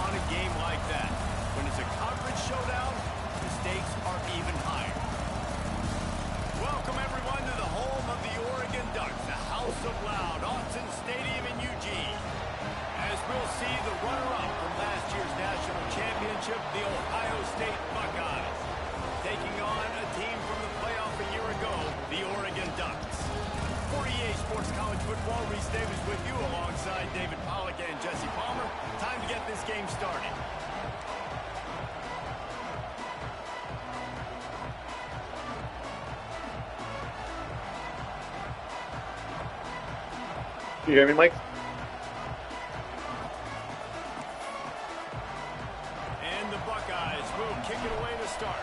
on a game like that. When it's a conference showdown, the stakes are even higher. Welcome, everyone, to the home of the Oregon Ducks, the House of Loud, Autzen Stadium in Eugene. As we'll see the runner-up from last year's national championship, the Ohio State Buckeyes, taking on a team from the playoff a year ago, the Oregon Ducks. 48 Sports College Football, Reese Davis with you alongside David Pollack and Jesse Palmer. Time to get this game started. You hear me, Mike? And the Buckeyes will kick it away to start.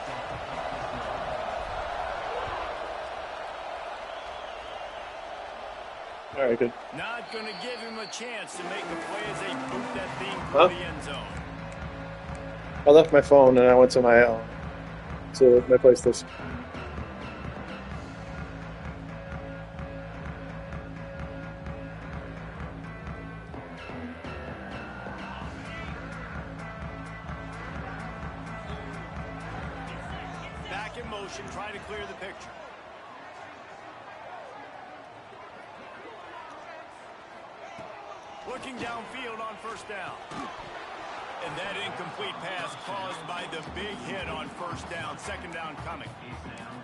All right, good. Not going to give him a chance to make the play as they boot that thing through the end zone. I left my phone and I went to my PlayStation. Back in motion, trying to clear the picture. Looking downfield on first down. And that incomplete pass caused by the big hit on first down. Second down coming.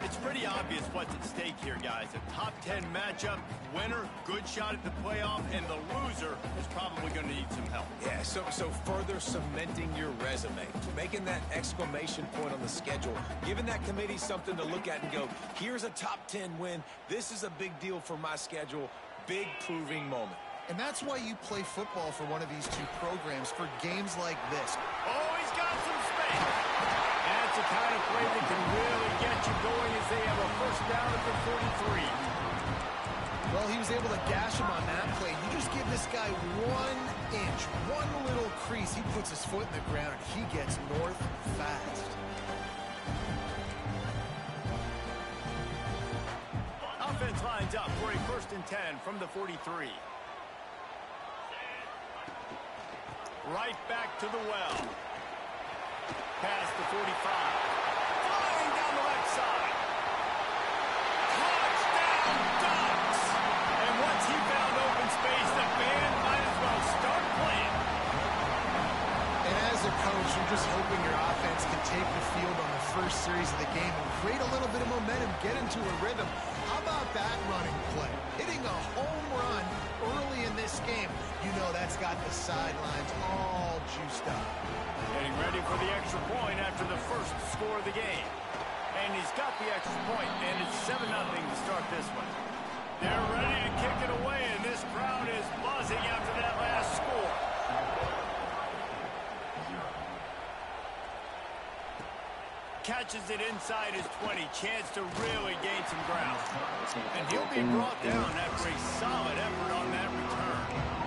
It's pretty obvious what's at stake here, guys. A top 10 matchup, winner, good shot at the playoff, and the loser is probably going to need some help. Yeah, so further cementing your resume, making that exclamation point on the schedule, giving that committee something to look at and go, here's a top 10 win. This is a big deal for my schedule. Big proving moment. And that's why you play football for one of these two programs, for games like this. Oh, he's got some space. That's the kind of play that can really get you going as they have a first down at the 43. Well, he was able to gash him on that play. You just give this guy 1 inch, one little crease. He puts his foot in the ground, and he gets north fast. Offense lines up for a 1st and 10 from the 43. Right back to the well. Past the 45. Flying down the left side. Touchdown, Ducks! And once he found open space, the band might as well start playing. And as a coach, you're just hoping your offense can take the field on the first series of the game and create a little bit of momentum, get into a rhythm. How about that running play? Hitting a home run early in this game. You know that's got the sidelines all juiced up. Getting ready for the extra point after the first score of the game. And he's got the extra point, and it's 7-0 to start this one. They're ready to kick it away, and this crowd is buzzing after that last score. Catches it inside his 20. Chance to really gain some ground. And he'll be brought down after a solid effort on that return.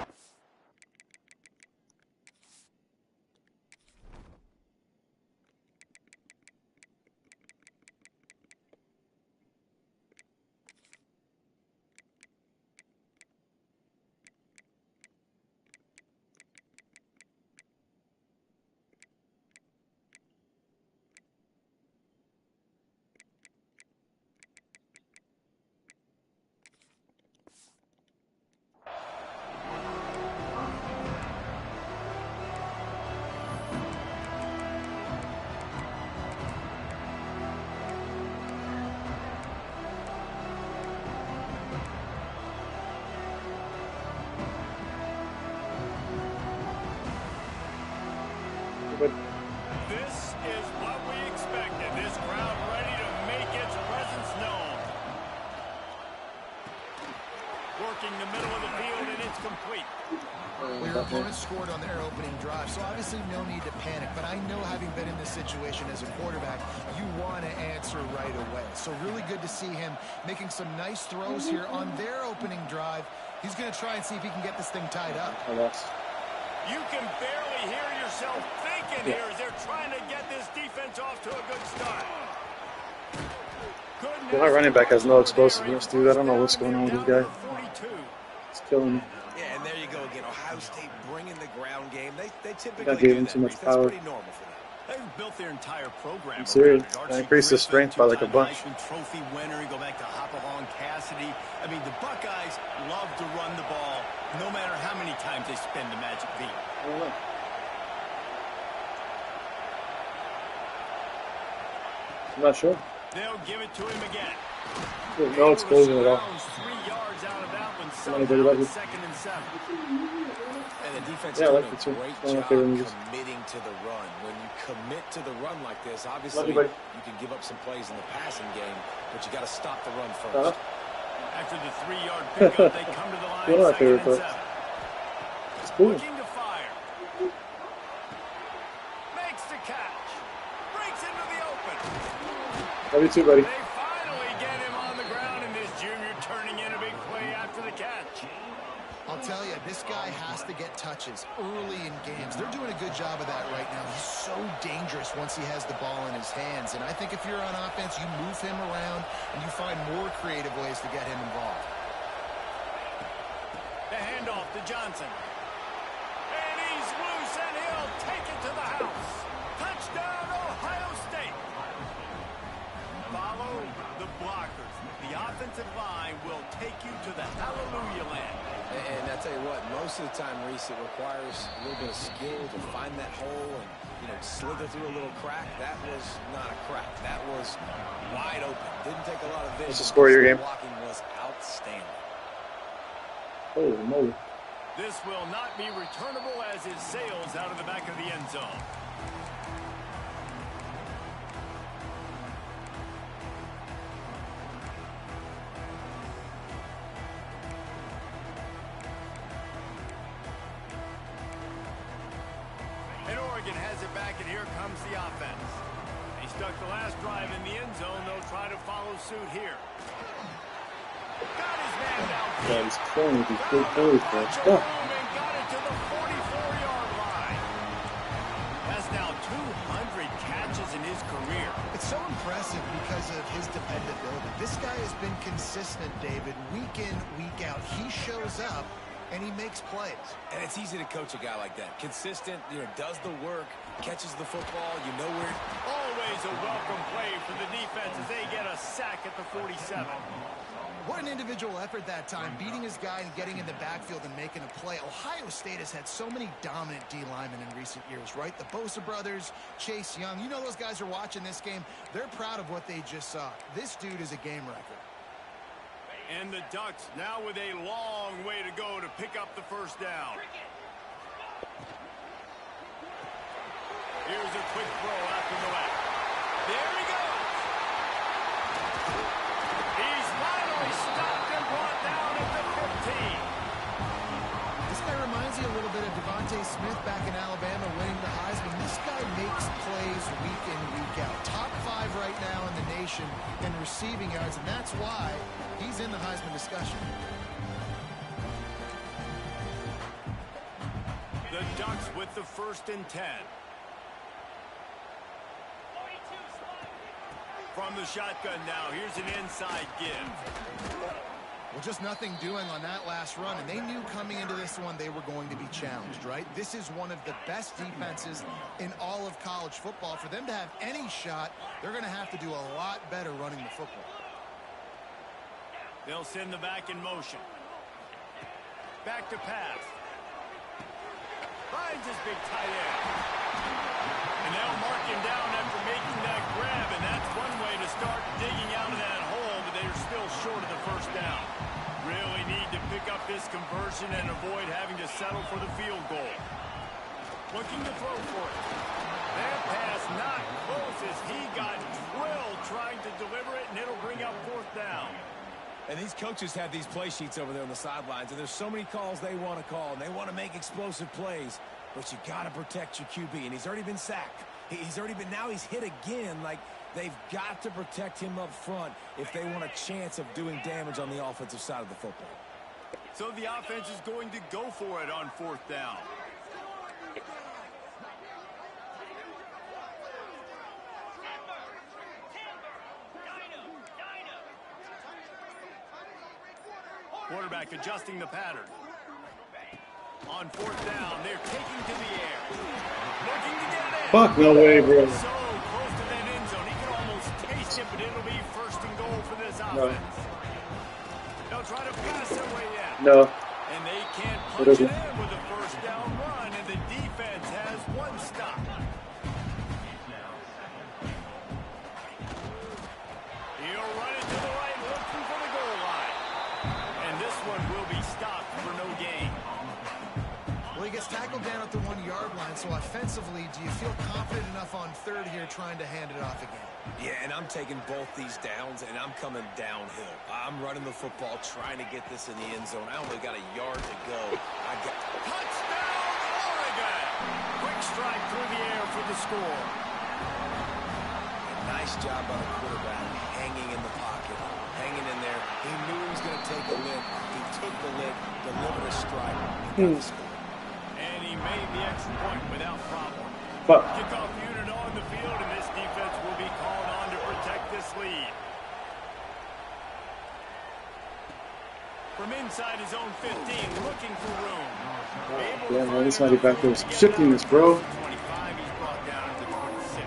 This is what we expected. This crowd ready to make its presence known. Working the middle of the field, and it's complete. Well, your opponent scored on their opening drive, so obviously no need to panic. But I know, having been in this situation as a quarterback, you want to answer right away. So really good to see him making some nice throws here on their opening drive. He's going to try and see if he can get this thing tied up. You can barely hear yourself thinking here as they're trying to get this defense off to a good start. Well, my running back has no explosiveness, dude. I don't know what's going on with this guy. It's killing me. Yeah, and there you go again. Ohio State bringing the ground game. They typically That gave do him that, too much Reese. That's power. pretty normal for them. They've built their entire program I'm around serious. it. I Archie increased his Griffin, strength by like a two-time bunch. Heisman Trophy winner. You go back to Hopalong Cassidy. I mean, the Buckeyes love to run the ball, no matter how many times they spin the magic beat. I don't know. I'm not sure. They'll give it to him again. There's no explosion at all. 3 yards out of that one. Come on, everybody, Somehow love it's you. 2nd and 7. And the defense Yeah, I is like doing it too. a great One of my job favorite movies. committing to the run. When you commit to the run like this, obviously Love you, buddy. you can give up some plays in the passing game, but you got to stop the run first. After the 3-yard pickup, they come to the line. One of my 2nd favorite and clips. 7. It's cool. Looking to fire. Makes the catch. Breaks into the open. Love you too, buddy. They finally get him on the ground, and this junior turning in a big play after the catch. I'll tell you, this guy has to get touches early in games. They're doing a good job of that right now. He's so dangerous once he has the ball in his hands. And I think if you're on offense, you move him around and you find more creative ways to get him involved. The handoff to Johnson. And he's loose, and he'll take it to the house. Touchdown, Ohio State. Follow the blockers. The offensive line will take you to the hallelujah land. And I tell you what, most of the time, Reese, it requires a little bit of skill to find that hole and, slither through a little crack. That was not a crack. That was wide open. Didn't take a lot of vision. What's the score of your game? Blocking was outstanding. Holy moly. This will not be returnable as it sails out of the back of the end zone. And Oregon has it back, and here comes the offense. They stuck the last drive in the end zone. They'll try to follow suit here. Got his man down. God, he's killing with these big plays, bro. Oh. And got it to the 44-yard line. Has now 200 catches in his career. It's so impressive because of his dependability. This guy has been consistent, David, week in, week out. He shows up, and he makes plays. And it's easy to coach a guy like that. Consistent, does the work, catches the football, where. Always a welcome play for the defense as they get a sack at the 47. What an individual effort that time, beating his guy and getting in the backfield and making a play. Ohio State has had so many dominant D linemen in recent years, right? The Bosa brothers, Chase Young. Those guys are watching this game. They're proud of what they just saw. This dude is a game wrecker. And the Ducks now with a long way to go to pick up the first down. Here's a quick throw out to the left. There he goes. He's finally stopped and brought down at the 15. This guy reminds you a little bit of Devontae Smith back in Alabama winning the Heisman. This guy makes plays week in, week out. Top 5 right now in the nation in receiving yards, and that's why he's in the Heisman discussion. The Ducks with the 1st and 10. From the shotgun now, here's an inside give. Well, just nothing doing on that last run, and they knew coming into this one they were going to be challenged, right? This is one of the best defenses in all of college football. For them to have any shot, they're going to have to do a lot better running the football. They'll send the back in motion. Back to pass. Finds his big tight end. And they'll mark him down after making that grab, and that's one way to start digging out of that hole, but they're still short of the first down. Really need to pick up this conversion and avoid having to settle for the field goal. Looking to throw for it. That pass not close as he got drilled trying to deliver it, and it'll bring up 4th down. And these coaches have these play sheets over there on the sidelines, and there's so many calls they want to call, and they want to make explosive plays, but you got to protect your QB, and he's already been sacked. Now he's hit again. Like, they've got to protect him up front if they want a chance of doing damage on the offensive side of the football. So the offense is going to go for it on 4th down. Quarterback adjusting the pattern. On fourth down, they're taking to the air. Looking to get it in. Fuck, no way, bro. So close to that end zone. He can almost taste it, but it'll be first and goal for this No. offense. They'll try to pass their way in. No. And they can't What punch is it it? in with a first down run, and the defense has one stop. He'll run it to the right, looking for the goal line. And this one will be stopped for no gain. Well, he gets tackled down at the 1-yard line, so offensively, do you feel confident enough on third here trying to hand it off again? Yeah, and I'm taking both these downs, and I'm coming downhill. I'm running the football, trying to get this in the end zone. I only got a yard to go. Touchdown, Oregon! Quick strike through the air for the score. Nice job by the quarterback, hanging in the pocket, hanging in there. He knew he was going to take a lick. He took the lick, delivered a strike, and got the score. And he made the extra point without problem. Fuck. Kickoff unit on the field, and this defense will be called on to protect this lead. From inside his own 15, looking for room. Yeah, man, this might be back there. Some shiftiness, bro. 25, he's brought down to 26.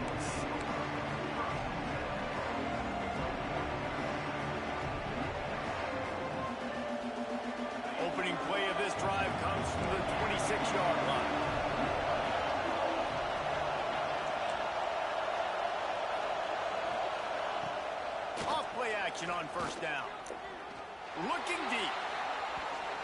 Opening play of this drive comes from the 26-yard line. Off-play action on first down. Looking deep.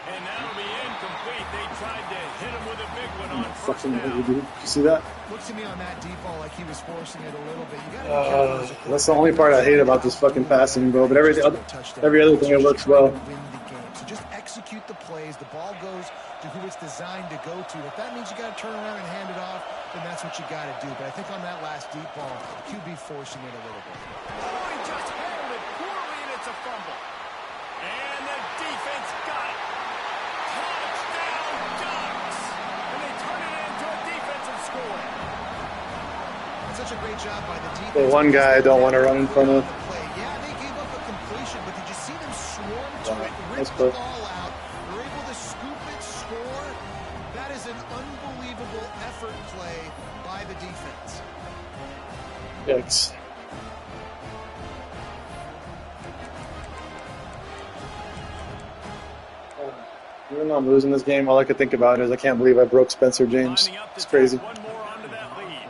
And that'll be incomplete. They tried to hit him with a big one on first Fucking down. dude. You see that? Looks to me on that deep ball like he was forcing it a little bit. You got to be careful as a That's the only part I hate about this fucking passing, bro. But every other thing it works well. Win the game. So just execute the plays. The ball goes to who it's designed to go to. If that means you got to turn around and hand it off, then that's what you got to do. But I think on that last deep ball, QB forcing it a little bit. Oh, he just handled it poorly, and it's a fumble. And the defense got it. Touchdown, Ducks! And they turn it into a defensive score. That's such a great job by the defense. The one guy I don't want to run in front of. Yeah, they gave up a completion, but did you see them swarm to it, That's rip the cool. ball out, were able to scoop it, score? That is an unbelievable effort play by the defense. Yikes. Even though I'm losing this game, all I could think about is I can't believe I broke Spencer James. Lining up to It's crazy. tack one more onto that lead.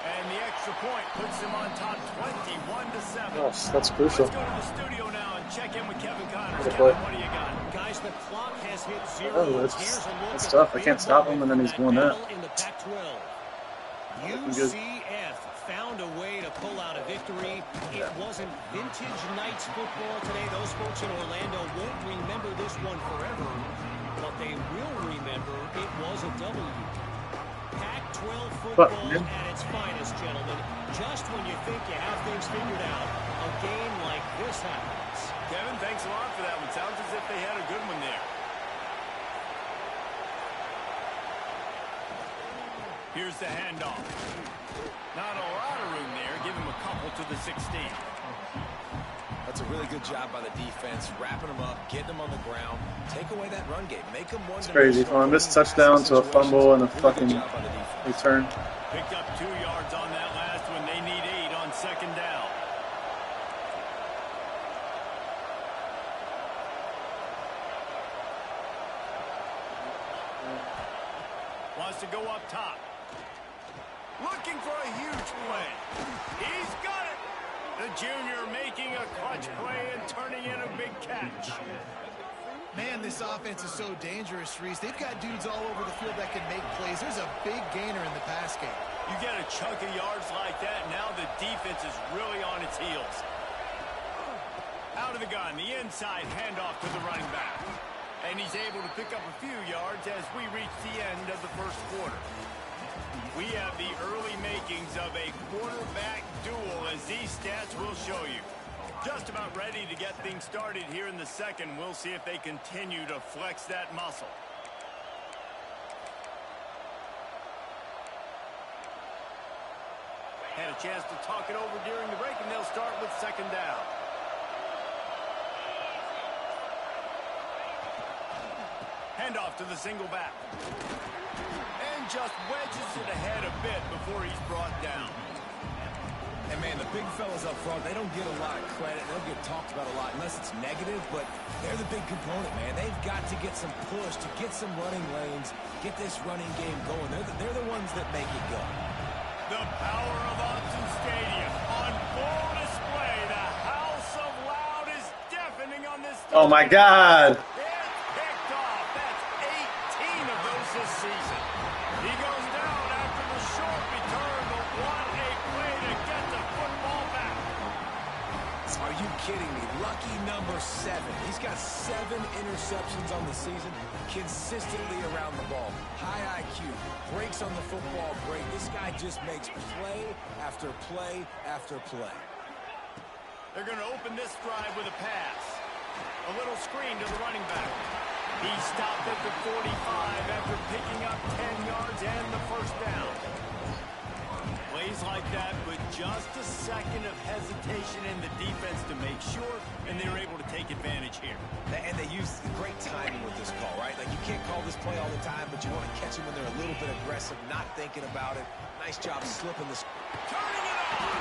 And the extra point puts them on top 21-7. Oh, that's crucial. Let's go to the studio now and check in with Kevin Connors. Good Kevin, play. what do you got? Guys, the clock has hit zero. Oh, that's Here's a look at tough. the I can't big stop him, and then moment he's from doing that. battle in the Pac-12. Looking good. UCF found a way to pull out a victory. It wasn't vintage Knights football today. Those folks in Orlando won't remember this one forever, but they will remember it was a W. Pac-12 football man. at its finest, gentlemen. Just when you think you have things figured out, a game like this happens. Kevin, thanks a lot for that one. Sounds as if they had a good one there. Here's the handoff. Not a lot of room there. Give him a couple to the 16. That's a really good job by the defense, wrapping them up, getting them on the ground, take away that run game, make them one. It's crazy. From a missed touchdown to a fumble and a fucking return. Picked up 2 yards on that last one. They need 8 on second down. Wants to go up top. Looking for a huge play. He's got it. The junior making a clutch play and turning in a big catch. Man, this offense is so dangerous, Reese. They've got dudes all over the field that can make plays. There's a big gainer in the pass game. You get a chunk of yards like that, now the defense is really on its heels. Out of the gun, the inside handoff to the running back. And he's able to pick up a few yards as we reach the end of the first quarter. We have the early makings of a quarterback duel, as these stats will show you. Just about ready to get things started here in the second. We'll see if they continue to flex that muscle. Had a chance to talk it over during the break, and they'll start with second down. handoff to the single back. And just wedges it ahead a bit before he's brought down. And, man, the big fellas up front, they don't get a lot of credit. They don't get talked about a lot unless it's negative, but they're the big component, man. They've got to get some push, to get some running lanes, get this running game going. They're the ones that make it go. The power of Autzen Stadium on full display. The House of Loud is deafening on this. Oh, my God. It's picked off. That's 18 of those this season. He goes down after the short return, but what a play to get the football back. Are you kidding me? Lucky number 7. He's got 7 interceptions on the season, consistently around the ball. High IQ, breaks on the football great. This guy just makes play after play after play. They're going to open this drive with a pass. A little screen to the running back. He stopped at the 45 after picking up 10 yards and the first down. Plays like that with just a second of hesitation in the defense to make sure, and they were able to take advantage here. And they use great timing with this call, right? Like, you can't call this play all the time, but you want to catch them when they're a little bit aggressive, not thinking about it. Nice job slipping this. Turning it on!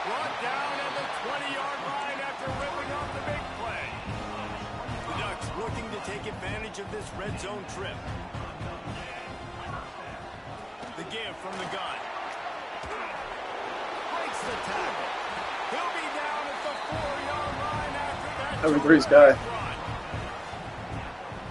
Brought down at the 20-yard line after ripping off the big play. The Ducks looking to take advantage of this red zone trip. The give from the gun. Breaks the tackle. He'll be down at the 4-yard line after that. Having three's guy.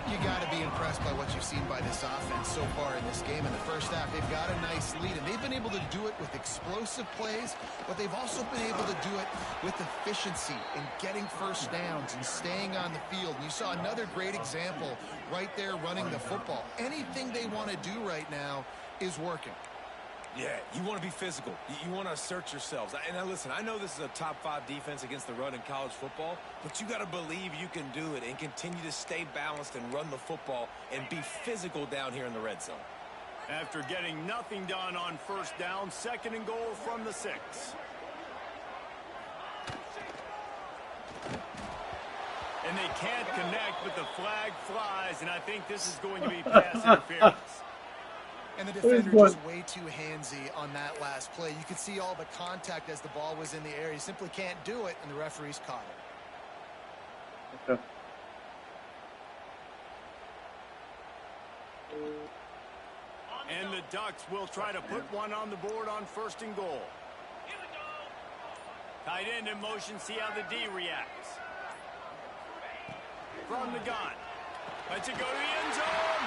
You got to be impressed by what you've seen by this offense so far in this game. In the first half, they've got a nice lead, and they've been able to do it with explosive plays, but they've also been able to do it with efficiency and getting first downs and staying on the field. And you saw another great example right there running the football. Anything they want to do right now is working. Yeah, you want to be physical. You want to assert yourselves. And now listen, I know this is a top 5 defense against the run in college football, but you got to believe you can do it and continue to stay balanced and run the football and be physical down here in the red zone. After getting nothing done on first down, 2nd and goal from the 6. And they can't connect, but the flag flies, and I think this is going to be pass interference. And the defender just way too handsy on that last play. You could see all the contact as the ball was in the air. He simply can't do it, and the referee's caught it. Okay. And the Ducks will try to put one on the board on 1st and goal. Tight end in motion, see how the D reacts. From the gun. Lets it go to the end zone.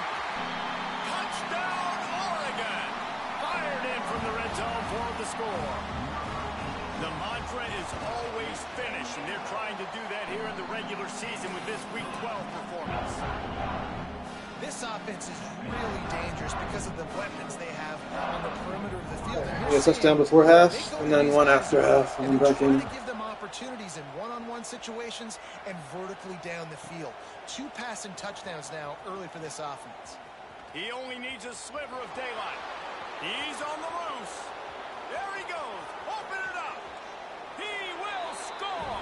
Touchdown, Oregon. Fired in from the red zone for the score. The mantra is always finish, and they're trying to do that here in the regular season with this Week 12 performance. This offense is really dangerous because of the weapons they have on the perimeter of the field. Yeah, touchdown before half, and then one after half. And they're trying to give them opportunities in one-on-one situations and vertically down the field. 2 passing touchdowns now early for this offense. He only needs a sliver of daylight. He's on the loose. There he goes. Open it up. He will score.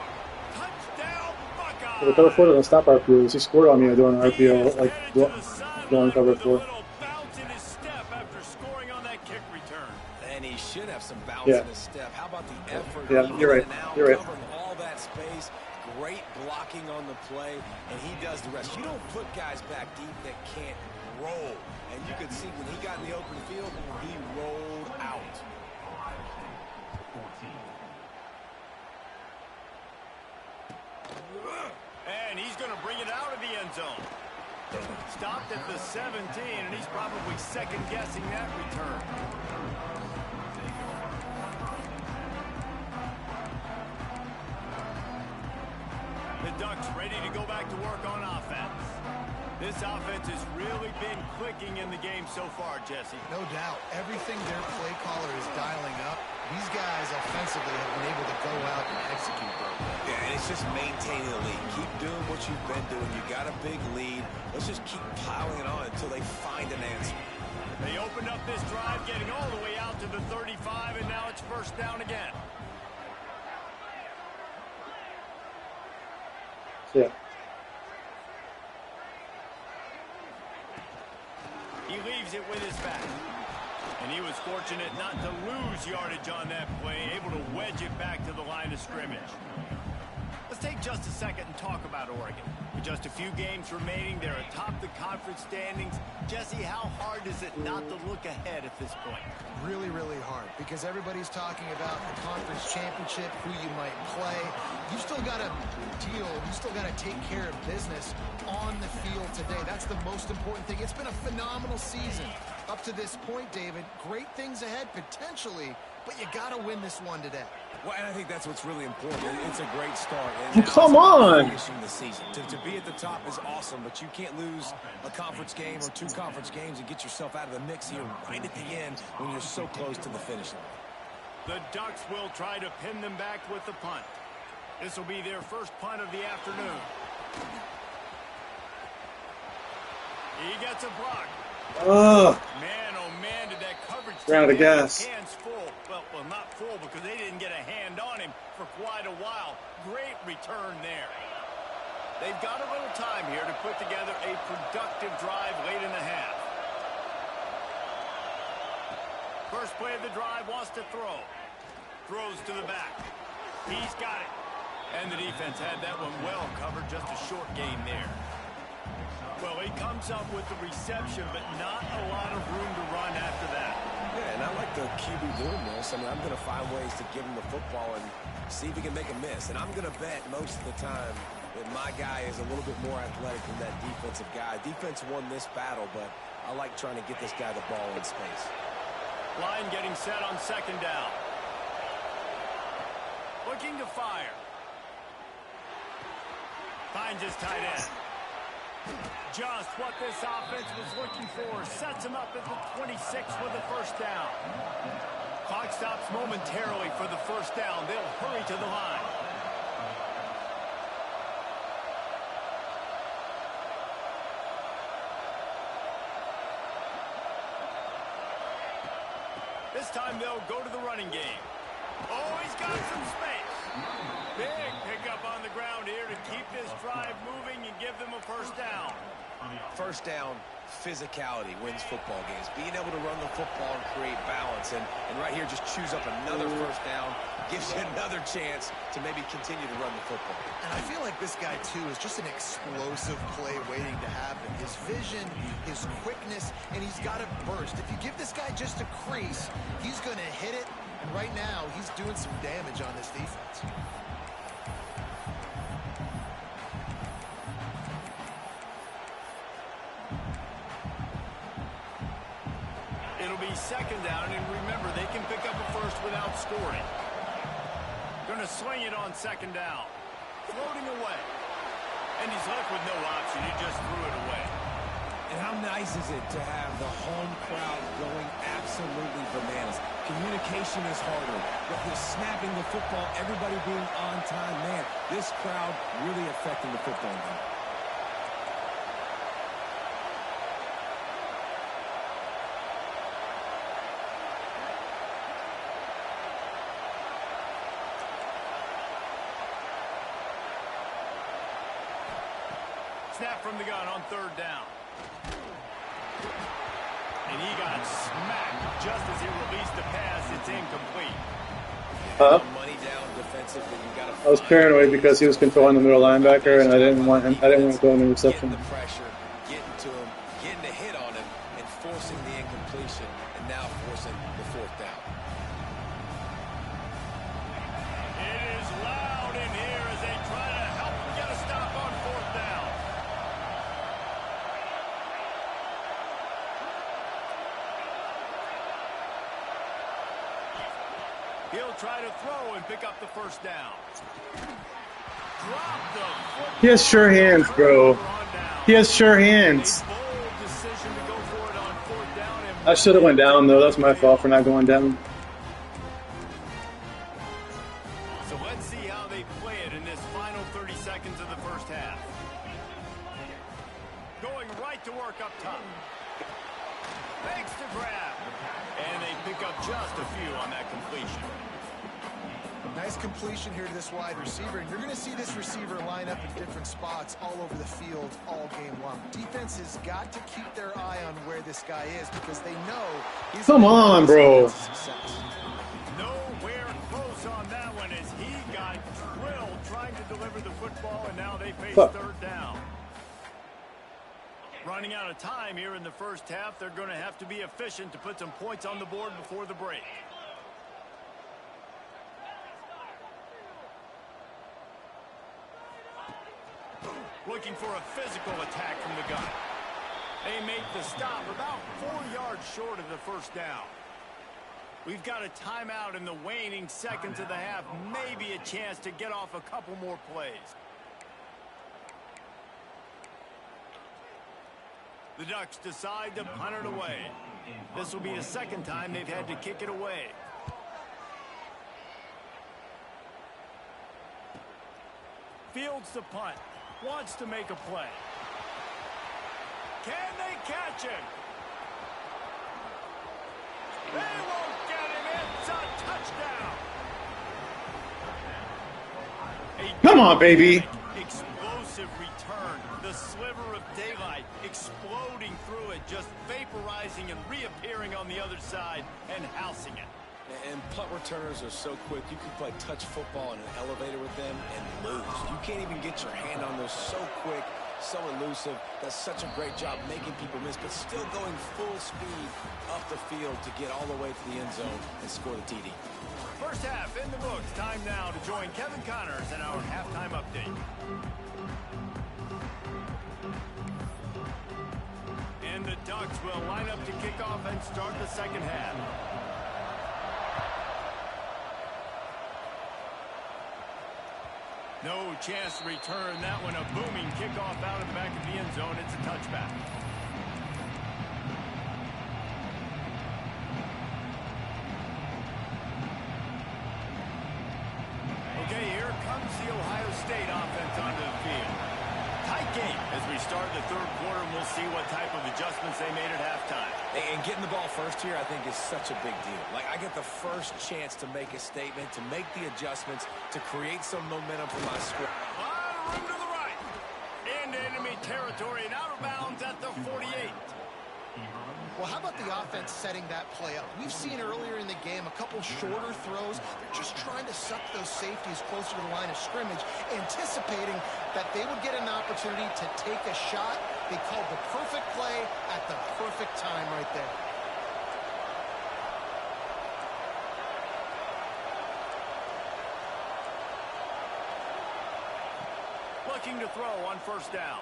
Touchdown, Buckeye. The cover 4 doesn't stop RPOs. He scored on me doing an RPO, like going cover 4. Little bounce in his step after scoring on that kick return. And he should have some bounce in his step. How about the effort? Yeah, you're right. You're right. Covering all that space. Great blocking on the play, and he does the rest. You don't put guys back deep that can't roll. And you could see when he got in the open field, he rolled out. And he's going to bring it out of the end zone. Stopped at the 17, and he's probably second-guessing that return. The Ducks ready to go back to work on offense. This offense has really been clicking in the game so far, Jesse. No doubt. Everything their play caller is dialing up, these guys offensively have been able to go out and execute, bro. Yeah, and it's just maintaining the lead. Keep doing what you've been doing. You got a big lead. Let's just keep piling it on until they find an answer. They opened up this drive, getting all the way out to the 35, and now it's first down again. Yeah. He leaves it with his back. And he was fortunate not to lose yardage on that play, able to wedge it back to the line of scrimmage. Let's take just a second and talk about Oregon. With just a few games remaining, they're atop the conference standings. Jesse, how hard is it not to look ahead at this point? Really, really hard, because everybody's talking about the conference championship, who you might play. You still got to you still got to take care of business on the field today. That's the most important thing. It's been a phenomenal season up to this point, David. Great things ahead, potentially, but you got to win this one today. Well, and I think that's what's really important. It's a great start. And come on! Finishing the season. To be at the top is awesome, but you can't lose a conference game or 2 conference games and get yourself out of the mix here right at the end when you're so close to the finish line. The Ducks will try to pin them back with the punt. This will be their first punt of the afternoon. He gets a block. Man, oh man, did that coverage ran out of gas. Hands full. Well, not full because they didn't get a hand on him for quite a while. Great return there. They've got a little time here to put together a productive drive late in the half. First play of the drive, wants to throw. Throws to the back. He's got it. And the defense had that one well covered. Just a short gain there. Well, he comes up with the reception, but not a lot of room to run after that. Yeah, and I like the QB doing this. I mean, I'm going to find ways to give him the football and see if he can make a miss. And I'm going to bet most of the time that my guy is a little bit more athletic than that defensive guy. Defense won this battle, but I like trying to get this guy the ball in space. Line getting set on second down. Looking to fire. Finds his tight end. Just what this offense was looking for. Sets him up at the 26 with the first down. Clock stops momentarily for the first down. They'll hurry to the line. This time they'll go to the running game. Oh, he's got some space. Big pickup on the ground here to keep this drive moving and give them a first down. First down, physicality wins football games. Being able to run the football and create balance. And right here, just choose up another first down. Gives you another chance to maybe continue to run the football. And I feel like this guy, too, is just an explosive play waiting to happen. His vision, his quickness, and he's got a burst. If you give this guy just a crease, he's going to hit it. And right now, he's doing some damage on this defense. It'll be second down, and remember, they can pick up a first without scoring. Going to swing it on second down. Floating away. And he's left with no option. He just threw it away. And how nice is it to have the home crowd going absolutely bananas? Communication is harder. But with snapping the football, everybody being on time, man, this crowd really affecting the football game. Snap from the gun on third down. And he got smacked just as he released the pass. It's incomplete. Money down defensively. You got I was paranoid because he was controlling the middle linebacker, and I didn't want him. I didn't want to go into reception. Getting the pressure, getting to him, getting a hit on him, and forcing the incompletion, and now forcing the fourth down. It is loud in here as they try to help him get a stop on fourth down. He'll try to throw and pick up the first down. Drop the football. He has sure hands, bro. He has sure hands. A bold decision to go for it on fourth down. And I should have went down, though. That's my fault for not going down. So let's see how they play it in this final 30 seconds of the first half. Going right to work up top. Makes the grab. And they pick up just a few on that completion. Nice completion here to this wide receiver, and you're going to see this receiver line up in different spots all over the field all game long. Defense has got to keep their eye on where this guy is because they know he's... Come on, bro. Nowhere close on that one as he got drilled trying to deliver the football, and now they face third down. Running out of time here in the first half. They're going to have to be efficient to put some points on the board before the break. Looking for a physical attack from the gun. They make the stop about 4 yards short of the first down. We've got a timeout in the waning seconds of the half. Maybe a chance to get off a couple more plays. The Ducks decide to punt it away. This will be the second time they've had to kick it away. Fields the punt. Wants to make a play. Can they catch him? They won't get him. It's a touchdown. Come on, baby. Explosive return. The sliver of daylight exploding through it, just vaporizing and reappearing on the other side and housing it. And punt returners are so quick. You can play touch football in an elevator with them and lose. You can't even get your hand on those. So quick, so elusive. Does such a great job making people miss, but still going full speed up the field to get all the way to the end zone and score the TD. First half in the books. Time now to join Kevin Connors in our halftime update. And the Ducks will line up to kick off and start the second half. No chance to return that one. A booming kickoff out of the back of the end zone. It's a touchback. Okay, here comes the Ohio State offense onto the field. Tight game as we start the third quarter, and we'll see what type of adjustments they made at halftime. And getting the ball first here, I think, is such a big deal. Like, I get the first chance to make a statement, to make the adjustments, to create some momentum for my squad. A lot of room to the right. Into enemy territory and out of bounds at the 48. Well, how about the offense setting that play up? We've seen earlier in the game a couple shorter throws. They're just trying to suck those safeties closer to the line of scrimmage, anticipating that they would get an opportunity to take a shot. They called the perfect play at the perfect time right there. Looking to throw on first down.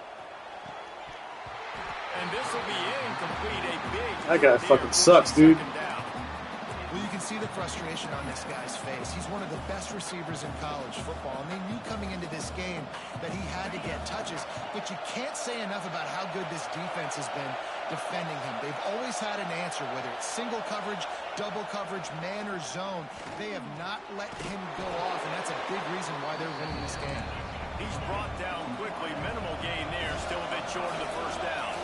And this will be incomplete. A big... That guy fucking sucks, dude. Well, you can see the frustration on this guy's face. He's one of the best receivers in college football, and they knew coming into this game that he had to get touches, but you can't say enough about how good this defense has been defending him. They've always had an answer, whether it's single coverage, double coverage, man or zone. They have not let him go off, and that's a big reason why they're winning this game. He's brought down quickly. Minimal gain there. Still a bit short of the first down.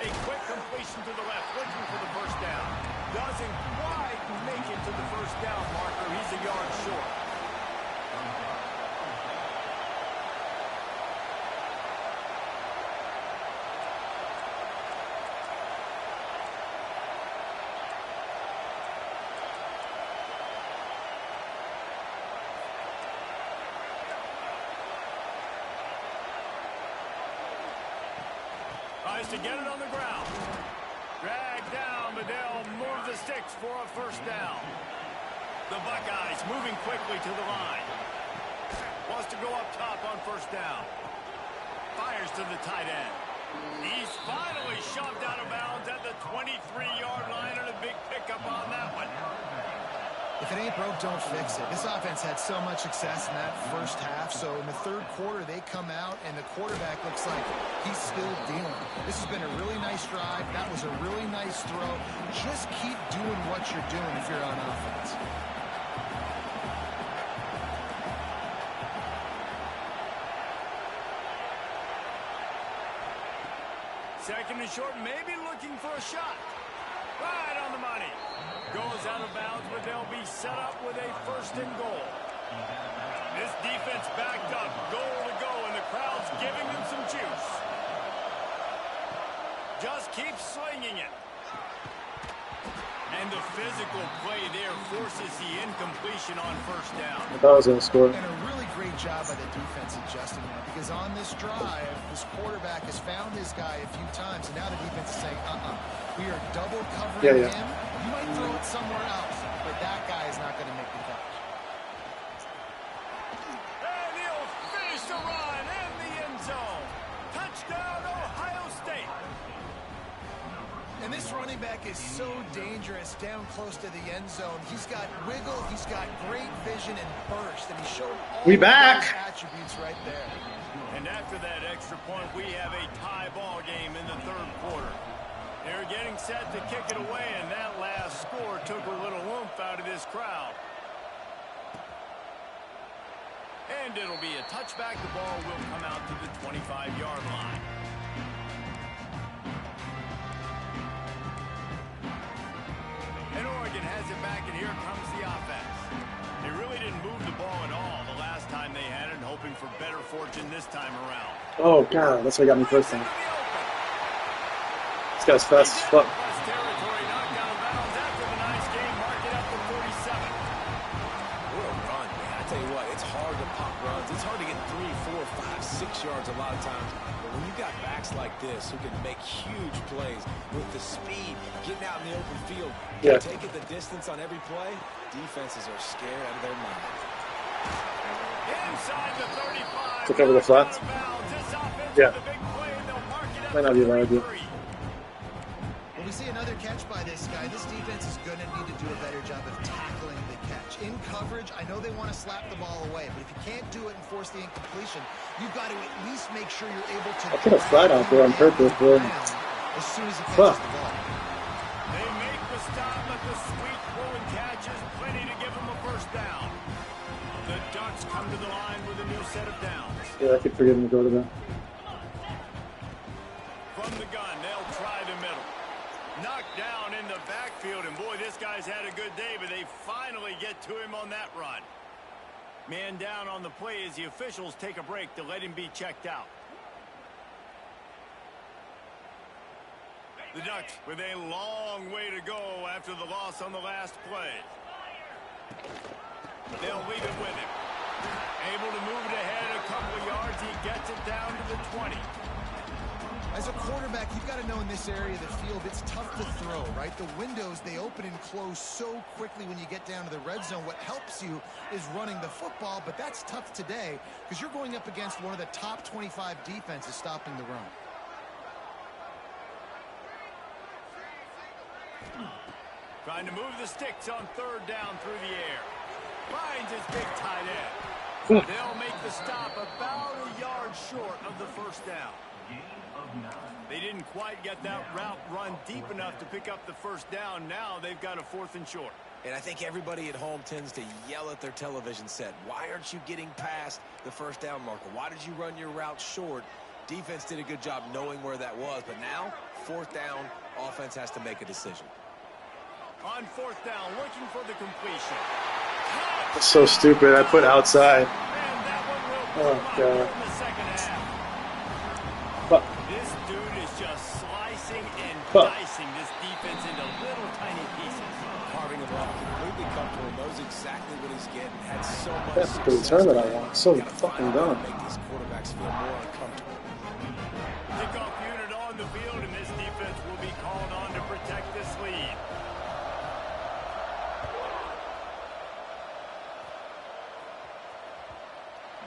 A quick completion to the left, looking for the first down. Doesn't quite make it to the first down marker. He's a yard short. Tries to get it on the ground. Dragged down, but they'll move the sticks for a first down. The Buckeyes moving quickly to the line. Wants to go up top on first down. Fires to the tight end. He's finally shoved out of bounds at the 23-yard line, and a big pickup on that one. If it ain't broke, don't fix it. This offense had so much success in that first half, so in the third quarter, they come out, and the quarterback looks like he's still dealing. This has been a really nice drive. That was a really nice throw. Just keep doing what you're doing if you're on offense. Second and short, maybe looking for a shot. Right on the money. Goes out of bounds, but they'll be set up with a first and goal. This defense backed up, goal to go, and the crowd's giving them some juice. Just keep slinging it. And the physical play there forces the incompletion on first down. I thought I was going to score. And a really great job by the defense adjusting that, because on this drive, this quarterback has found his guy a few times, and now the defense is saying, we are double covering him. You might throw it somewhere else, but that guy is not going to make the catch. And he'll finish the run in the end zone. Touchdown, Ohio State. And this running back is so dangerous down close to the end zone. He's got wiggle, he's got great vision and burst, and he showed all those attributes right there. And after that extra point, we have a tie ball game in the third quarter. They're getting set to kick it away, and that last score took a little oomph out of this crowd. And it'll be a touchback. The ball will come out to the 25-yard line. And Oregon has it back, and here comes the offense. They really didn't move the ball at all the last time they had it, hoping for better fortune this time around. Oh, God, that's what got me first time. This guy's fast as fuck. Territory knocked out of bounds after the nice game, marked it up to 47. What a run, man. I tell you what, it's hard to pop runs. It's hard to get 3, 4, 5, 6 yards a lot of times. But when you got backs like this who can make huge plays with the speed, getting out in the open field, taking the distance on every play, defenses are scared out of their mind. Inside the 35. Took over the flats. Yeah. Might not be a bad idea. When we see another catch by this guy, this defense is going to need to do a better job of tackling the catch. In coverage, I know they want to slap the ball away, but if you can't do it and force the incompletion, you've got to at least make sure you're able to... I put a flat out there on purpose, bro. As soon as he catches the ball. They make the stop, but the sweet pulling catch is plenty to give them a first down. The Ducks come to the line with a new set of downs. Yeah, I could forget him to go to them. From the gun, they'll try the middle. Knocked down in the backfield, and boy, this guy's had a good day, but they finally get to him on that run. Man down on the play as the officials take a break to let him be checked out. The Ducks with a long way to go after the loss on the last play. They'll leave it with him. Able to move it ahead a couple of yards. He gets it down to the 20. As a quarterback, you've got to know in this area of the field, it's tough to throw, right? The windows, they open and close so quickly when you get down to the red zone. What helps you is running the football, but that's tough today because you're going up against one of the top 25 defenses stopping the run. Trying to move the sticks on third down through the air. Finds his big tight end. They'll make the stop about a yard short of the first down. They didn't quite get that route run deep enough to pick up the first down. Now they've got a 4th and short. And I think everybody at home tends to yell at their television set. Why aren't you getting past the first down marker? Why did you run your route short? Defense did a good job knowing where that was. But now, 4th down, offense has to make a decision. On 4th down, looking for the completion. That's so stupid. I put outside. And that one will Oh, come God. up in the second half. Fuck. This dude is just slicing and Fuck. dicing this defense into little tiny pieces. Carving him up completely comfortable, knows exactly what he's getting, had so much That's the success. return that I want. So Gotta fucking find out how dumb. to make these quarterbacks feel more uncomfortable. Kickoff unit on the field, and this defense will be called on to protect this lead.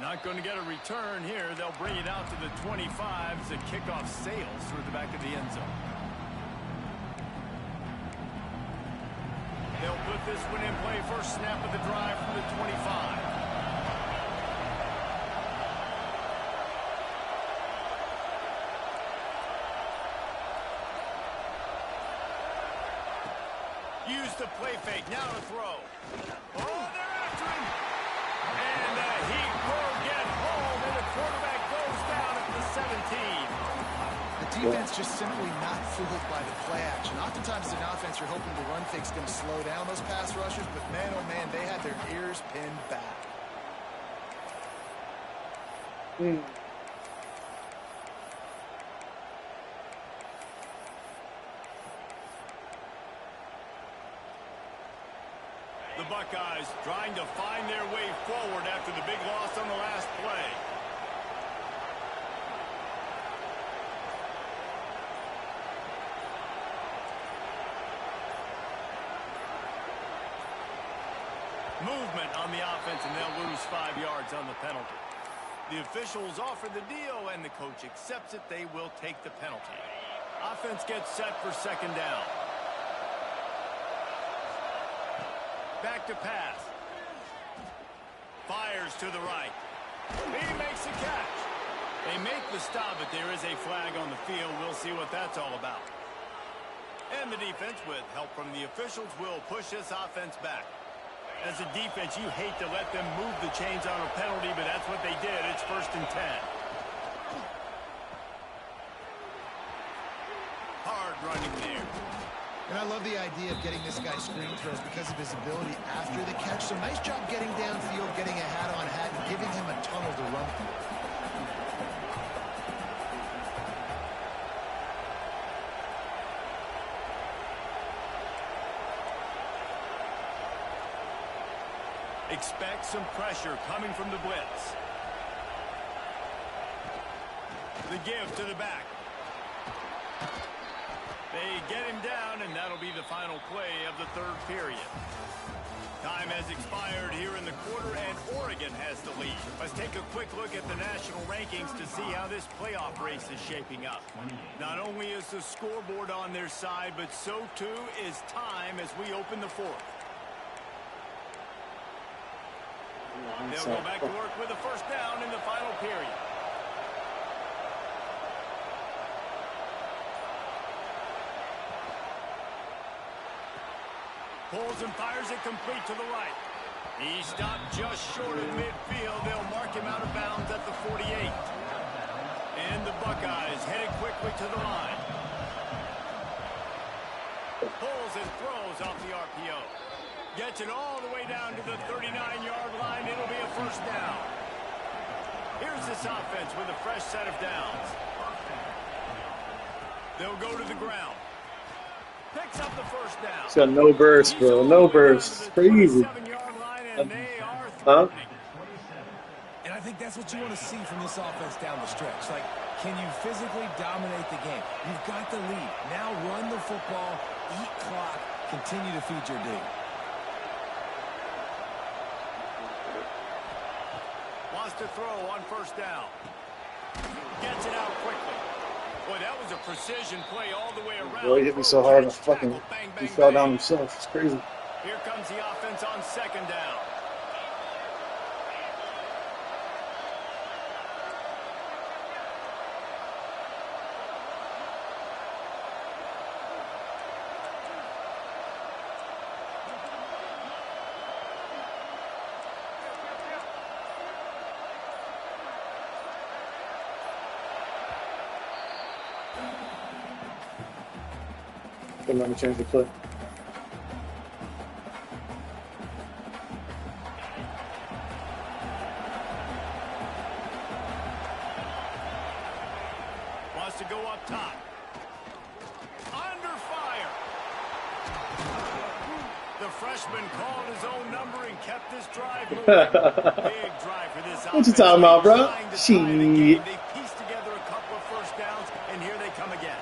Not going to get a return here. They'll bring it out to the 25 as the kickoff sails through the back of the end zone. They'll put this one in play. First snap of the drive from the 25. Use the play fake. Now to throw. Oh, they're after him. And he will get home, and the quarterback goes down at the 17. The defense just simply not fooled by the play action. Oftentimes, as an offense, you're hoping the run fake's going to slow down those pass rushers, but man, oh man, they had their ears pinned back. The Buckeyes trying to find their way forward after the big loss on the last play. Movement on the offense, and they'll lose 5 yards on the penalty. The officials offer the deal, and the coach accepts it. They will take the penalty. Offense gets set for second down. Back to pass. Fires to the right. He makes the catch. They make the stop, but there is a flag on the field. We'll see what that's all about. And the defense, with help from the officials, will push this offense back. As a defense, you hate to let them move the chains on a penalty, but that's what they did. It's 1st and 10. Hard running there. And I love the idea of getting this guy screen throws because of his ability after the catch. So nice job getting downfield, getting a hat-on-hat, and giving him a tunnel to run through. Expect some pressure coming from the blitz. The give to the back. They get him down, and that'll be the final play of the 3rd period. Time has expired here in the quarter, and Oregon has the lead. Let's take a quick look at the national rankings to see how this playoff race is shaping up. Not only is the scoreboard on their side, but so too is time as we open the 4th. They'll go back to work with a 1st down in the final period. Pulls and fires it complete to the right. He stopped just short of midfield. They'll mark him out of bounds at the 48. And the Buckeyes headed quickly to the line. Pulls and throws off the RPO. Gets it all the way down to the 39-yard line. It'll be a 1st down. Here's this offense with a fresh set of downs. They'll go to the ground. Picks up the 1st down. He's got no burst, bro. No burst. Crazy. Huh? And I think that's what you want to see from this offense down the stretch. Like, can you physically dominate the game? You've got the lead. Now run the football, eat clock, continue to feed your D. Wants to throw on 1st down. Gets it out quickly. Boy, that was a precision play all the way around. Boy, he hit me so hard, he fell down himself. It's crazy. Here comes the offense on 2nd down. Don't let me change the play. Wants to go up top. Under fire. The freshman called his own number and kept this drive moving. Big drive for this offense. What you talking about, bro? Shit. They pieced together a couple of 1st downs, and here they come again.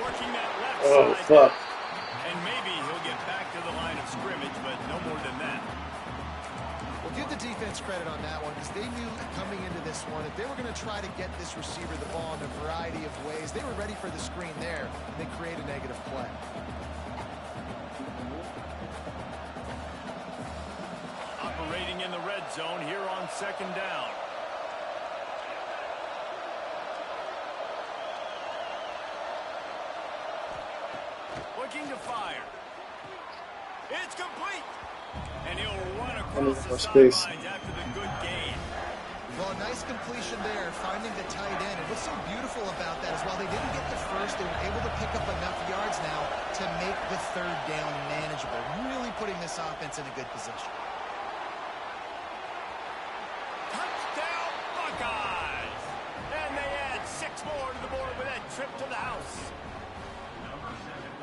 Working that left Oh, side. fuck. And maybe he'll get back to the line of scrimmage, but no more than that. Well, give the defense credit on that one because they knew coming into this one if they were going to try to get this receiver the ball in a variety of ways, they were ready for the screen there, and they create a negative play. Operating in the red zone here on 2nd down. Looking to fire. It's complete. And he'll run across the sidelines after the good gain. Well, a nice completion there, finding the tight end. And what's so beautiful about that is while they didn't get the first, they were able to pick up enough yards now to make the third down manageable, really putting this offense in a good position. Touchdown, Buckeyes! And they add 6 more to the board with that trip to the house.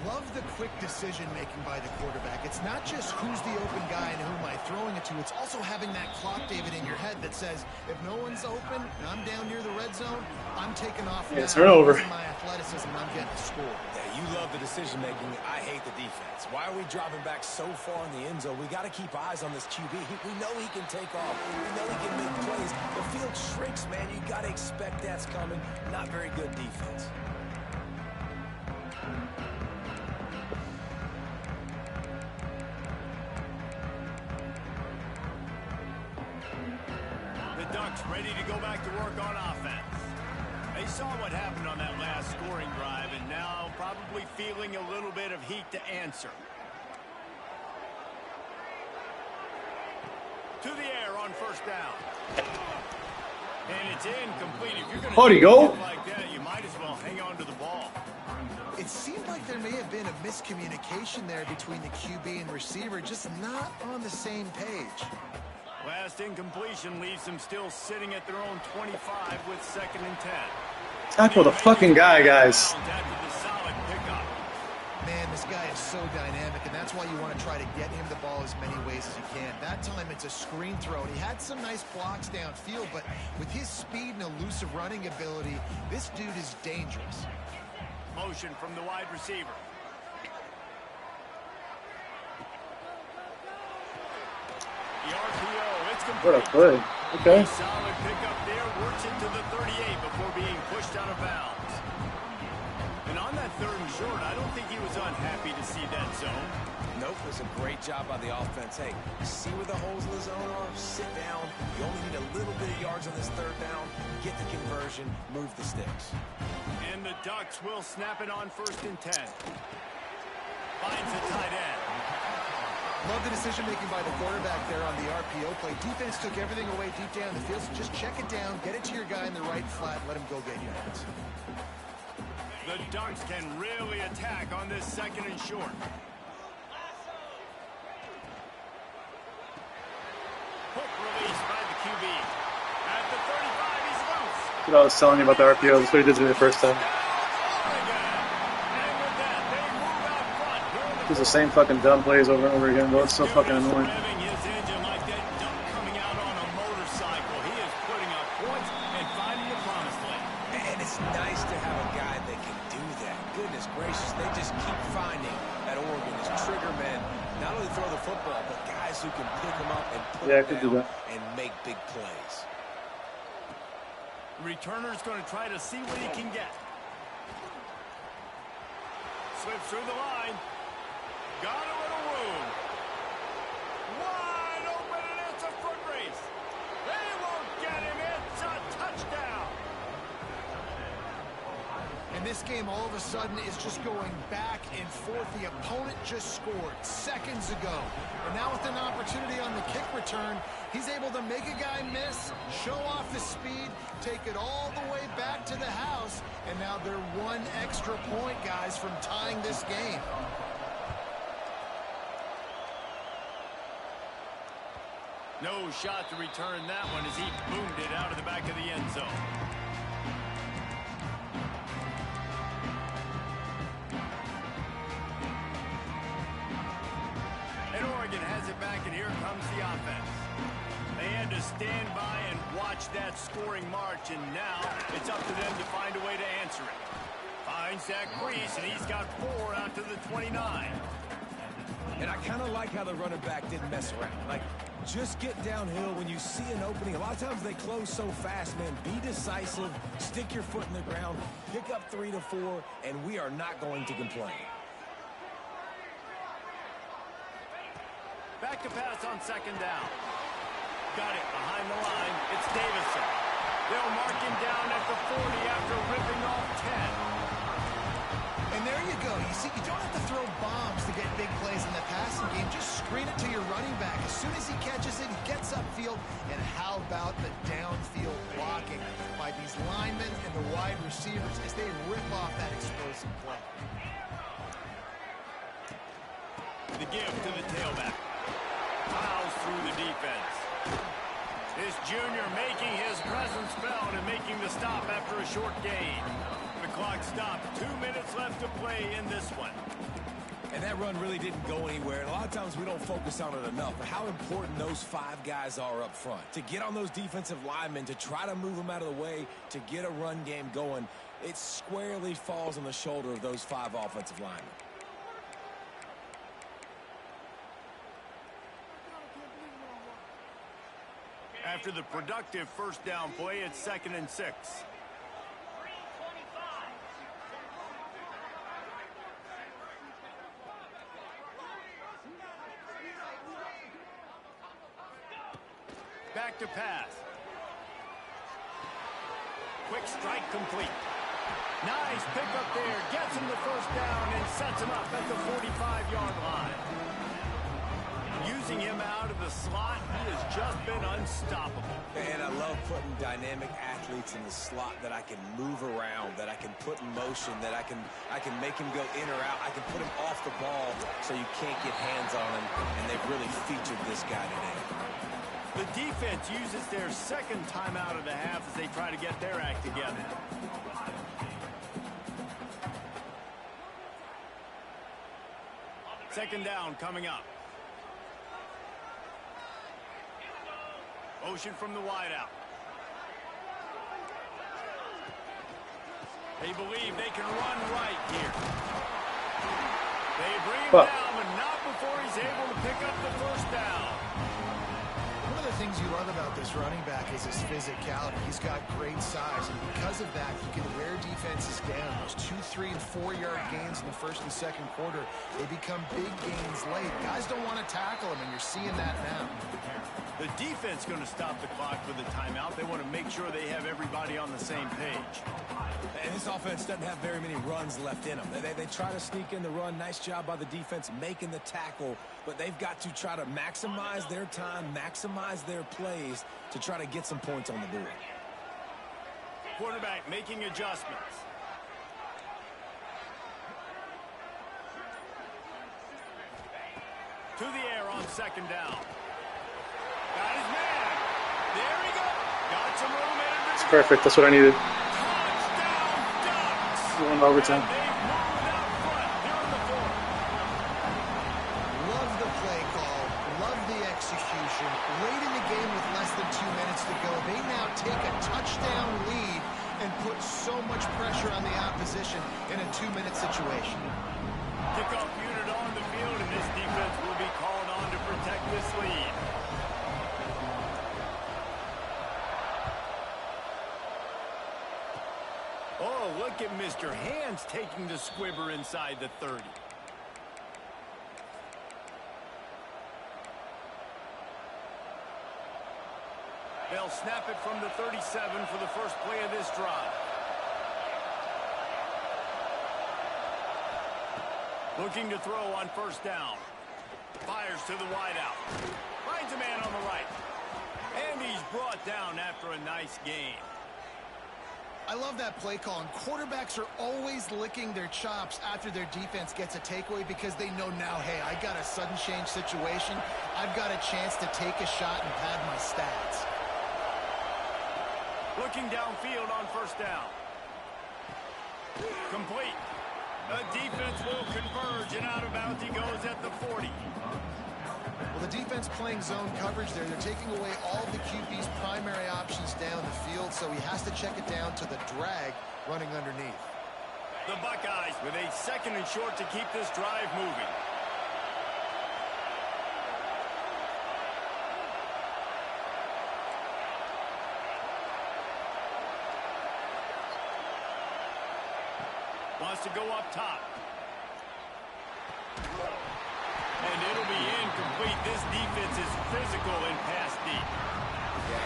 Love the quick decision-making by the quarterback. It's not just who's the open guy and who am I throwing it to. It's also having that clock, David, in your head that says, if no one's open and I'm down near the red zone, I'm taking off now. Turnover. Using my athleticism, and I'm getting a score. Yeah, you love the decision-making. I hate the defense. Why are we dropping back so far in the end zone? We got to keep eyes on this QB. We know he can take off. We know he can make plays. The field shrinks, man. You got to expect that's coming. Not very good defense. Ducks ready to go back to work on offense. They saw what happened on that last scoring drive and now probably feeling a little bit of heat to answer. To the air on first down. And it's incomplete. If you're going to go like that, you might as well hang on to the ball. It seemed like there may have been a miscommunication there between the QB and receiver, just not on the same page. Last incompletion leaves them still sitting at their own 25 with 2nd and 10. Tackle the fucking guy, guys. Man, this guy is so dynamic, and that's why you want to try to get him the ball as many ways as you can. That time it's a screen throw, and he had some nice blocks downfield, but with his speed and elusive running ability, this dude is dangerous. Motion from the wide receiver. The RPO, it's complete. What a play. Okay. Solid pickup there, works into the 38 before being pushed out of bounds. And on that 3rd and short, I don't think he was unhappy to see that zone. Nope, it was a great job by the offense. Hey, see where the holes in the zone are? Sit down. You only need a little bit of yards on this 3rd down. Get the conversion, move the sticks. And the Ducks will snap it on 1st and 10. Finds the tight end. Love the decision-making by the quarterback there on the RPO play. Defense took everything away deep down the field, so just check it down, get it to your guy in the right flat, and let him go get yards. The Ducks can really attack on this 2nd and short. Hook release by the QB. At the 35, he's loose. That's what I was telling you about the RPO. That's what he did to me the first time. It's the same fucking dumb plays over and over again, though. It's so fucking annoying. And it's nice to have a guy that can do that. Goodness gracious, they just keep finding at Oregon as trigger men. Not only throw the football, but guys who can pick them up and put them down and make big plays. Returner's going to try to see what he can get. Slips through the line. Got a little room. Wide open, and it's a foot race. They won't get him. It's a touchdown. And this game all of a sudden is just going back and forth. The opponent just scored seconds ago. And now with an opportunity on the kick return, he's able to make a guy miss, show off the speed, take it all the way back to the house. And now they're 1 extra point, guys, from tying this game. No shot to return that one as he boomed it out of the back of the end zone. And Oregon has it back, and here comes the offense. They had to stand by and watch that scoring march, and now it's up to them to find a way to answer it. Finds that crease, and he's got 4 out to the 29. And I kind of like how the running back didn't mess around. Like, just get downhill when you see an opening. A lot of times they close so fast, man. Be decisive, stick your foot in the ground, pick up 3 to 4, and we are not going to complain. Back to pass on 2nd down. Got it behind the line. It's Davison. They'll mark him down at the 40 after ripping off 10. And there to go. You see, you don't have to throw bombs to get big plays in the passing game. Just screen it to your running back. As soon as he catches it, he gets upfield. And how about the downfield blocking by these linemen and the wide receivers as they rip off that explosive play. The give to the tailback. Piles through the defense. This junior making his presence felt and making the stop after a short gain. The clock stopped. 2 minutes left to play in this one. And that run really didn't go anywhere. And a lot of times we don't focus on it enough. But how important those 5 guys are up front. To get on those defensive linemen, to try to move them out of the way, to get a run game going, it squarely falls on the shoulder of those 5 offensive linemen. After the productive first down play, it's 2nd and 6. Back to pass. Quick strike complete. Nice pickup there. Gets him the first down and sets him up at the 45-yard line. Using him out of the slot, he has just been unstoppable. And I love putting dynamic athletes in the slot that I can move around, that I can put in motion, that I can make him go in or out. I can put him off the ball so you can't get hands on him, and they've really featured this guy today. The defense uses their second timeout of the half as they try to get their act together. Second down coming up. Motion from the wideout. They believe they can run right here. They bring him down, but not before he's able to pick up the first down. One of the things you love about this running back is his physicality. He's got great size, and because of that, he can wear defenses down. Those 2, 3, and 4-yard gains in the first and second quarter, they become big gains late. Guys don't want to tackle him, and you're seeing that now. The defense going to stop the clock with a timeout. They want to make sure they have everybody on the same page. And this offense doesn't have very many runs left in them. They try to sneak in the run. Nice job by the defense making the tackle. But they've got to try to maximize their time, maximize their plays to try to get some points on the board. Quarterback making adjustments. To the air on second down. Got his man. There he goes. Got some room in. It's perfect. That's what I needed. Touchdown Ducks. Going to overtime. And they've moved out front here in the fourth. Love the play call. Love the execution. Late in the game with less than 2 minutes to go, they now take a touchdown lead and put so much pressure on the opposition in a 2-minute situation. Kickoff unit on the field, and this defense will be called on to protect this lead. Oh, look at Mr. Hands taking the squibber inside the 30. They'll snap it from the 37 for the first play of this drive. Looking to throw on first down. Fires to the wideout. Finds a man on the right. And he's brought down after a nice gain. I love that play call, and quarterbacks are always licking their chops after their defense gets a takeaway because they know now, hey, I got a sudden change situation. I've got a chance to take a shot and pad my stats. Looking downfield on first down. Complete. The defense will converge, and out of bounds he goes at the 40. Well, the defense playing zone coverage there. They're taking away all the QB's primary options down the field, so he has to check it down to the drag running underneath. The Buckeyes with a second and short to keep this drive moving. Wants to go up top. And it'll be incomplete. This defense is physical and pass deep.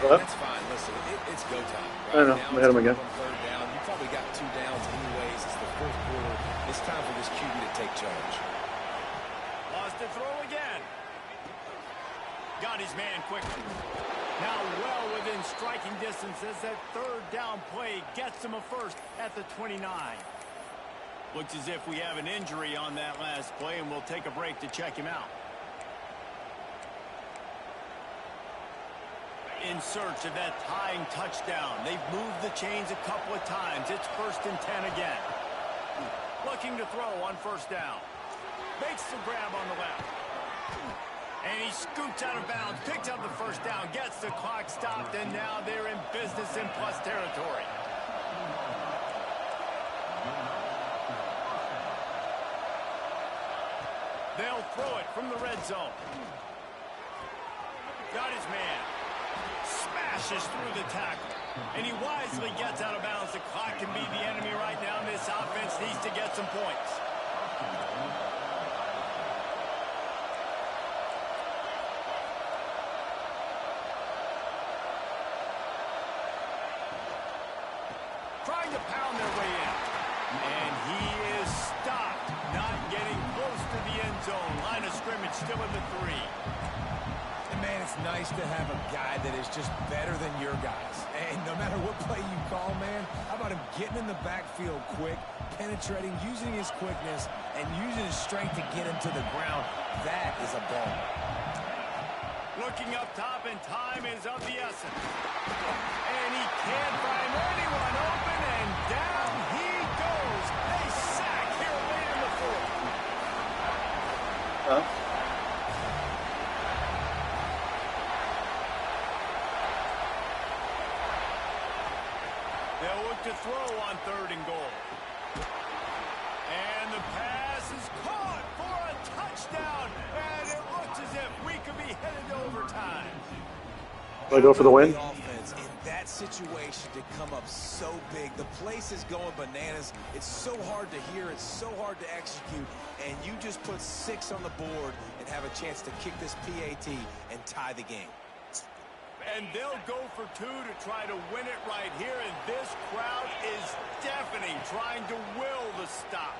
Yeah, that's fine. Listen, it's go time. Right? I know. Now I hit him again. Third down. You probably got 2 downs anyways. It's the fourth quarter. It's time for this QB to take charge. Lost the throw again. Got his man quickly. Now well within striking distance as that third down play gets him a first at the 29. Looks as if we have an injury on that last play, and we'll take a break to check him out. In search of that tying touchdown. They've moved the chains a couple of times. It's 1st and 10 again. Looking to throw on first down. Makes the grab on the left. And he scoots out of bounds, picks up the first down, gets the clock stopped, and now they're in business in plus territory. They'll throw it from the red zone. Got his man. Smashes through the tackle. And he wisely gets out of bounds. The clock can be the enemy right now. This offense needs to get some points. Trying to pound their way in. And he is stopped. Not getting close to the end zone. Line of scrimmage still in the 3. And man, it's nice to have a guy that is just better than your guys. And no matter what play you call, man, how about him getting in the backfield quick, penetrating, using his quickness, and using his strength to get him to the ground. That is a ball. Looking up top, and time is of the essence. And he can't find anyone open, and down he goes. A sack here late in the 4th. Huh? They'll look to throw on 3rd and goal. And the pass is caught for a touchdown. And it looks as if we could be headed to overtime. Do I go for the win? The offense in that situation to come up so big. The place is going bananas. It's so hard to hear. It's so hard to execute. And you just put 6 on the board and have a chance to kick this PAT and tie the game. And they'll go for 2 to try to win it right here. And this crowd is deafening, trying to will the stop.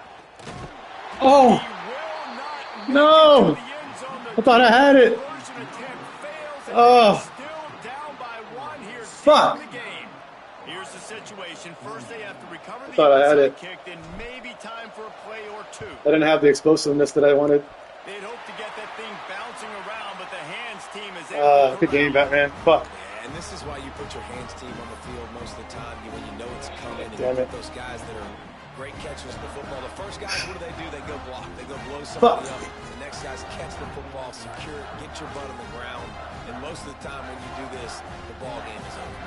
Oh! He will not No! make it to the end zone. I thought I had it. Conversion attempt fails, and Oh. they're still down by 1 here Fuck. in the game. Here's the situation. First, they have to recover the thought I had onside it. kick, then maybe time for a play or 2. I didn't have the explosiveness that I wanted. They'd hope to get that thing bouncing around, but the hands team is able to Good game, Batman. Fuck. And this is why you put your hands team on the field most of the time when you know it's coming. And Damn you it. get those guys that are great catchers in the football. The first guys, what do? They go block. They go blow somebody up. The next guys catch the football, secure it, get your butt on the ground. And most of the time when you do this, the ball game is over.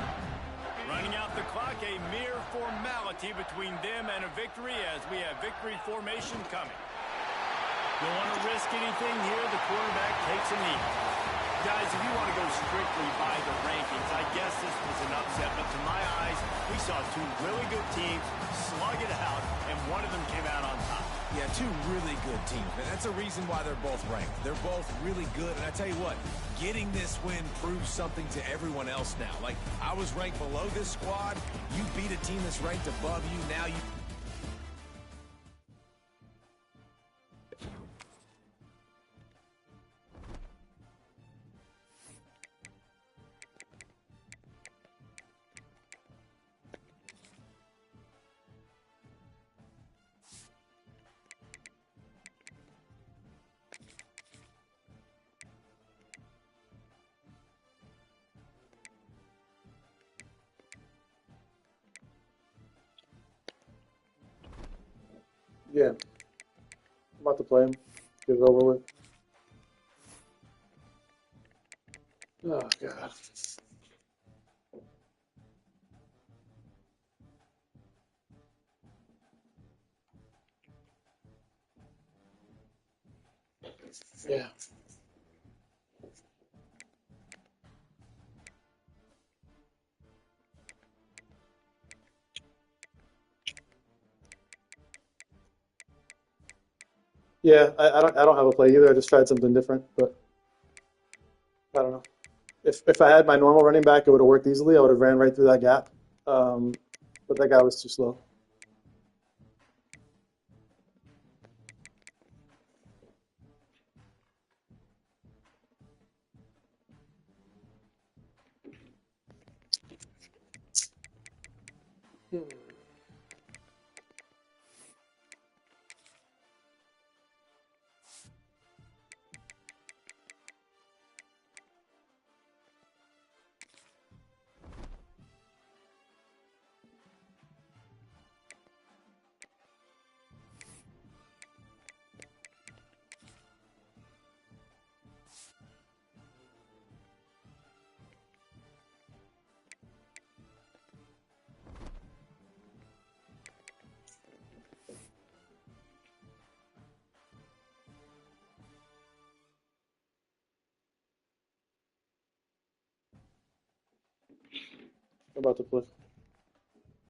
Running out the clock, a mere formality between them and a victory as we have victory formation coming. Don't want to risk anything here. The quarterback takes a knee. Guys, if you want to go strictly by the rankings, I guess this was an upset. But to my eyes, we saw 2 really good teams slug it out, and one of them came out on top. Yeah, 2 really good teams. And that's a reason why they're both ranked. They're both really good. And I tell you what, getting this win proves something to everyone else now. Like, I was ranked below this squad. You beat a team that's ranked above you. Now you... Yeah. I'm about to play him. Get it over with. Oh, God. Yeah. Yeah, I don't have a play either. I just tried something different, but I don't know. If I had my normal running back, it would have worked easily. I would have ran right through that gap. But that guy was too slow. I'm about to play.